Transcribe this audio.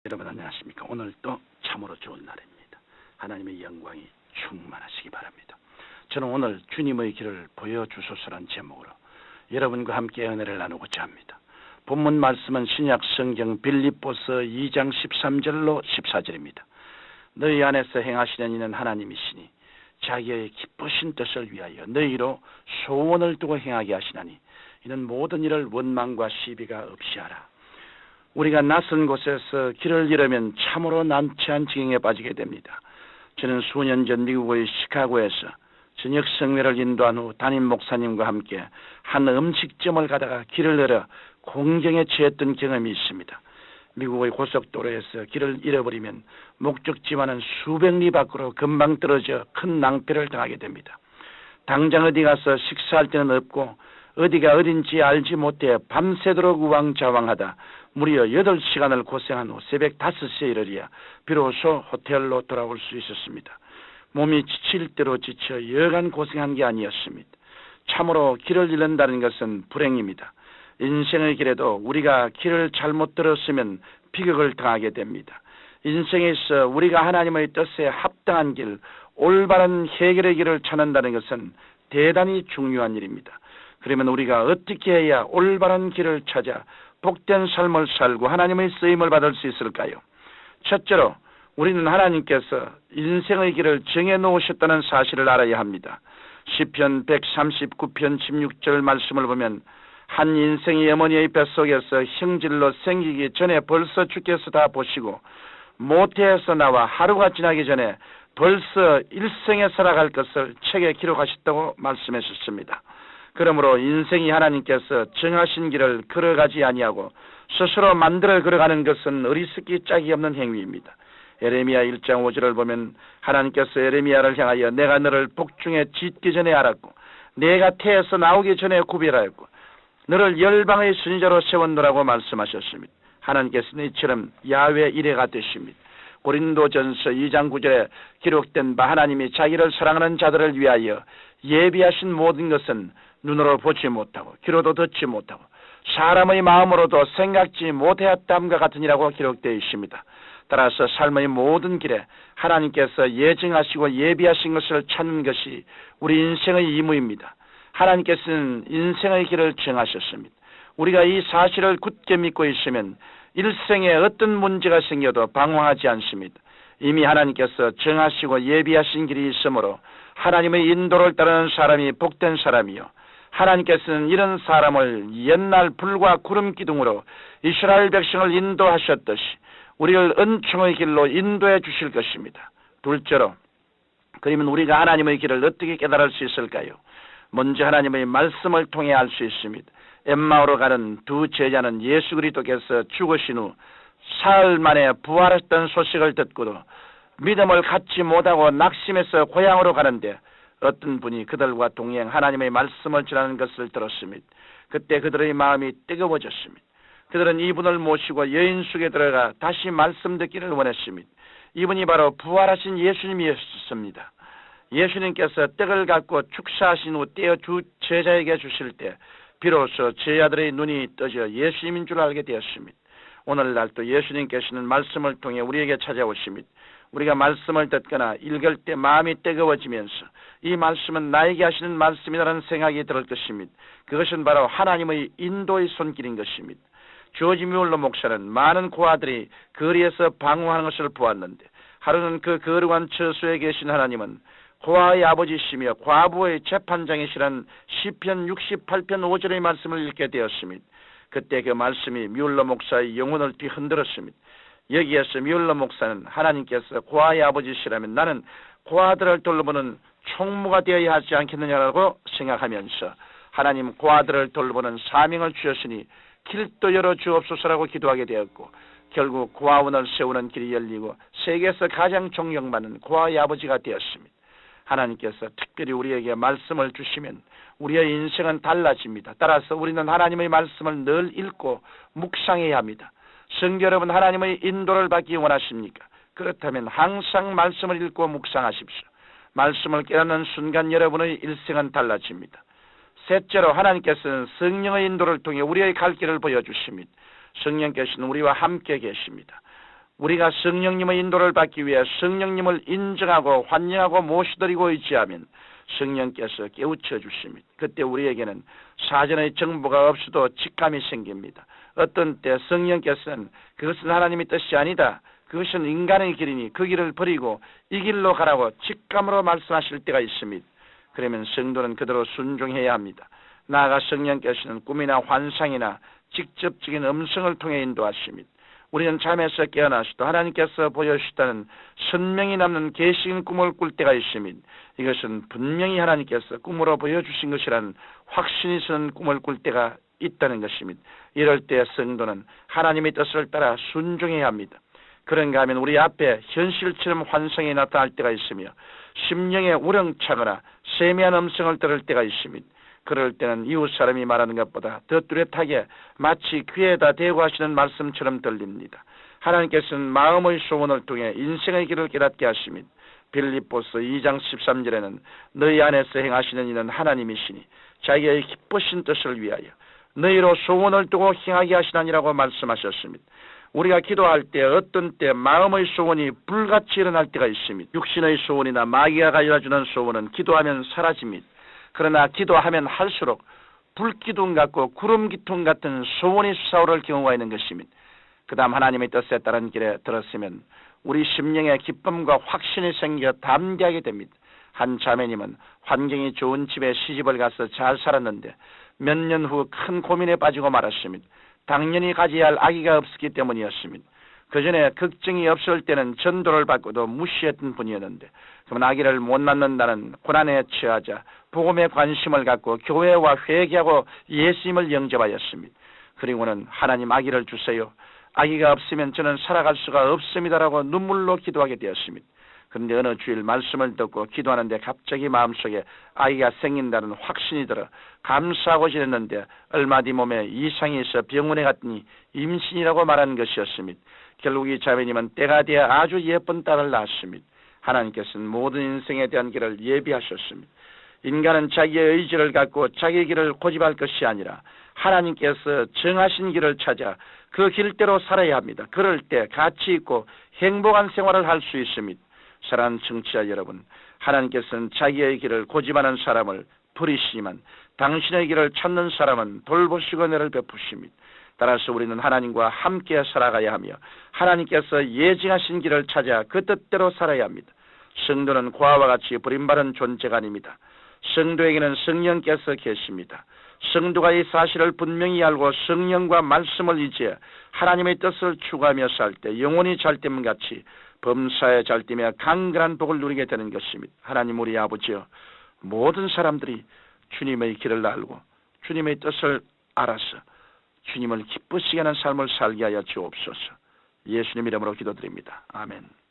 여러분 안녕하십니까? 오늘 또 참으로 좋은 날입니다. 하나님의 영광이 충만하시기 바랍니다. 저는 오늘 주님의 길을 보여주소서란 제목으로 여러분과 함께 은혜를 나누고자 합니다. 본문 말씀은 신약 성경 빌립보서 2장 13절로 14절입니다. 너희 안에서 행하시는 이는 하나님이시니 자기의 기쁘신 뜻을 위하여 너희로 소원을 두고 행하게 하시나니 이는 모든 일을 원망과 시비가 없이 하라. 우리가 낯선 곳에서 길을 잃으면 참으로 난처한 지경에 빠지게 됩니다. 저는 수년 전 미국의 시카고에서 저녁 성회를 인도한 후 담임 목사님과 함께 한 음식점을 가다가 길을 잃어 공경에 처했던 경험이 있습니다. 미국의 고속도로에서 길을 잃어버리면 목적지와는 수백 리 밖으로 금방 떨어져 큰 낭패를 당하게 됩니다. 당장 어디 가서 식사할 데는 없고 어디가 어딘지 알지 못해 밤새도록 우왕좌왕하다 무려 8시간을 고생한 후 새벽 5시에 이르리야 비로소 호텔로 돌아올 수 있었습니다. 몸이 지칠 대로 지쳐 여간 고생한 게 아니었습니다. 참으로 길을 잃는다는 것은 불행입니다. 인생의 길에도 우리가 길을 잘못 들었으면 비극을 당하게 됩니다. 인생에 있어 우리가 하나님의 뜻에 합당한 길, 올바른 해결의 길을 찾는다는 것은 대단히 중요한 일입니다. 그러면 우리가 어떻게 해야 올바른 길을 찾아 복된 삶을 살고 하나님의 쓰임을 받을 수 있을까요? 첫째로 우리는 하나님께서 인생의 길을 정해놓으셨다는 사실을 알아야 합니다. 시편 139편 16절 말씀을 보면 한 인생이 어머니의 뱃속에서 형질로 생기기 전에 벌써 주께서 다 보시고 모태에서 나와 하루가 지나기 전에 벌써 일생에 살아갈 것을 책에 기록하셨다고 말씀하셨습니다. 그러므로 인생이 하나님께서 정하신 길을 걸어가지 아니하고 스스로 만들어 걸어가는 것은 어리석기 짝이 없는 행위입니다. 에레미야 1장 5절을 보면 하나님께서 에레미야를 향하여 내가 너를 복중에 짓기 전에 알았고 내가 태에서 나오기 전에 구별하였고 너를 열방의 선지자로 세웠노라고 말씀하셨습니다. 하나님께서는 이처럼 야훼 이레가 되십니다. 고린도전서 2장 9절에 기록된 바 하나님이 자기를 사랑하는 자들을 위하여 예비하신 모든 것은 눈으로 보지 못하고 귀로도 듣지 못하고 사람의 마음으로도 생각지 못하였담과 같으니라고 기록되어 있습니다. 따라서 삶의 모든 길에 하나님께서 예정하시고 예비하신 것을 찾는 것이 우리 인생의 임무입니다. 하나님께서는 인생의 길을 정하셨습니다. 우리가 이 사실을 굳게 믿고 있으면 일생에 어떤 문제가 생겨도 방황하지 않습니다. 이미 하나님께서 정하시고 예비하신 길이 있으므로 하나님의 인도를 따르는 사람이 복된 사람이요 하나님께서는 이런 사람을 옛날 불과 구름 기둥으로 이스라엘 백성을 인도하셨듯이 우리를 은총의 길로 인도해 주실 것입니다. 둘째로 그러면 우리가 하나님의 길을 어떻게 깨달을 수 있을까요? 먼저 하나님의 말씀을 통해 알 수 있습니다. 엠마오로 가는 두 제자는 예수 그리스도께서 죽으신 후 사흘 만에 부활했던 소식을 듣고도 믿음을 갖지 못하고 낙심해서 고향으로 가는데 어떤 분이 그들과 동행 하나님의 말씀을 전하는 것을 들었습니다. 그때 그들의 마음이 뜨거워졌습니다. 그들은 이분을 모시고 여인 속에 들어가 다시 말씀 듣기를 원했습니다. 이분이 바로 부활하신 예수님이었습니다. 예수님께서 떡을 갖고 축사하신 후 떼어 주 제자에게 주실 때 비로소 제자들의 눈이 떠져 예수님인 줄 알게 되었습니다. 오늘날 또 예수님께서는 말씀을 통해 우리에게 찾아오십니다. 우리가 말씀을 듣거나 읽을 때 마음이 뜨거워지면서 이 말씀은 나에게 하시는 말씀이라는 생각이 들 것입니다. 그것은 바로 하나님의 인도의 손길인 것입니다. 조지 뮬러 목사는 많은 고아들이 거리에서 방황하는 것을 보았는데 하루는 그 거룩한 처소에 계신 하나님은 고아의 아버지시며 과부의 재판장이시라는 시편 68편 5절의 말씀을 읽게 되었습니다. 그때 그 말씀이 뮬러 목사의 영혼을 뒤흔들었습니다. 여기에서 뮬러 목사는 하나님께서 고아의 아버지시라면 나는 고아들을 돌보는 총무가 되어야 하지 않겠느냐라고 생각하면서 하나님 고아들을 돌보는 사명을 주셨으니 길도 열어 주옵소서라고 기도하게 되었고 결국 고아원을 세우는 길이 열리고 세계에서 가장 존경받는 고아의 아버지가 되었습니다. 하나님께서 특별히 우리에게 말씀을 주시면 우리의 인생은 달라집니다. 따라서 우리는 하나님의 말씀을 늘 읽고 묵상해야 합니다. 성도 여러분 하나님의 인도를 받기 원하십니까? 그렇다면 항상 말씀을 읽고 묵상하십시오. 말씀을 깨닫는 순간 여러분의 일생은 달라집니다. 셋째로 하나님께서는 성령의 인도를 통해 우리의 갈 길을 보여주십니다. 성령께서는 우리와 함께 계십니다. 우리가 성령님의 인도를 받기 위해 성령님을 인정하고 환영하고 모시드리고 의지하면 성령께서 깨우쳐 주십니다. 그때 우리에게는 사전의 정보가 없어도 직감이 생깁니다. 어떤 때 성령께서는 그것은 하나님의 뜻이 아니다, 그것은 인간의 길이니 그 길을 버리고 이 길로 가라고 직감으로 말씀하실 때가 있습니다. 그러면 성도는 그대로 순종해야 합니다. 나아가 성령께서는 꿈이나 환상이나 직접적인 음성을 통해 인도하십니다. 우리는 잠에서 깨어나서도 하나님께서 보여주시다는 선명히 남는 계시인 꿈을 꿀 때가 있습니다. 이것은 분명히 하나님께서 꿈으로 보여주신 것이라는 확신이 서는 꿈을 꿀 때가 있다는 것입니다. 이럴 때 성도는 하나님의 뜻을 따라 순종해야 합니다. 그런가 하면 우리 앞에 현실처럼 환상이 나타날 때가 있으며 심령에 우렁차거나 세미한 음성을 들을 때가 있습니다. 그럴 때는 이웃 사람이 말하는 것보다 더 뚜렷하게 마치 귀에다 대고 하시는 말씀처럼 들립니다. 하나님께서는 마음의 소원을 통해 인생의 길을 깨닫게 하십니다. 빌립보서 2장 13절에는 너희 안에서 행하시는 이는 하나님이시니 자기의 기쁘신 뜻을 위하여 너희로 소원을 두고 행하게 하시나니라고 말씀하셨습니다. 우리가 기도할 때 어떤 때 마음의 소원이 불같이 일어날 때가 있습니다. 육신의 소원이나 마귀가 가져다주는 소원은 기도하면 사라집니다. 그러나 기도하면 할수록 불기둥 같고 구름기둥 같은 소원이 솟아오를 경우가 있는 것입니다. 그 다음 하나님의 뜻에 따른 길에 들었으면 우리 심령에 기쁨과 확신이 생겨 담대하게 됩니다. 한 자매님은 환경이 좋은 집에 시집을 가서 잘 살았는데 몇 년 후 큰 고민에 빠지고 말았습니다. 당연히 가져야 할 아기가 없었기 때문이었습니다. 그 전에 걱정이 없을 때는 전도를 받고도 무시했던 분이었는데 그러면 아기를 못 낳는다는 고난에 처하자 복음에 관심을 갖고 교회와 회개하고 예수님을 영접하였습니다. 그리고는 하나님 아기를 주세요, 아기가 없으면 저는 살아갈 수가 없습니다라고 눈물로 기도하게 되었습니다. 그런데 어느 주일 말씀을 듣고 기도하는데 갑자기 마음속에 아이가 생긴다는 확신이 들어 감사하고 지냈는데 얼마 뒤 몸에 이상이 있어 병원에 갔더니 임신이라고 말한 것이었습니다. 결국 이 자매님은 때가 되어 아주 예쁜 딸을 낳았습니다. 하나님께서는 모든 인생에 대한 길을 예비하셨습니다. 인간은 자기의 의지를 갖고 자기 길을 고집할 것이 아니라 하나님께서 정하신 길을 찾아 그 길대로 살아야 합니다. 그럴 때 가치 있고 행복한 생활을 할 수 있습니다. 사랑하는 청취자 여러분, 하나님께서는 자기의 길을 고집하는 사람을 버리시지만 당신의 길을 찾는 사람은 돌보시고 은혜를 베푸십니다. 따라서 우리는 하나님과 함께 살아가야 하며 하나님께서 예정하신 길을 찾아 그 뜻대로 살아야 합니다. 성도는 고아와 같이 버림받은 존재가 아닙니다. 성도에게는 성령께서 계십니다. 성도가 이 사실을 분명히 알고 성령과 말씀을 의지해 하나님의 뜻을 추구하며 살 때 영혼이 잘됨 같이 범사에 잘되며 강건한 복을 누리게 되는 것입니다. 하나님 우리 아버지여, 모든 사람들이 주님의 길을 알고 주님의 뜻을 알아서 주님을 기쁘시게 하는 삶을 살게 하여 주옵소서. 예수님 이름으로 기도드립니다. 아멘.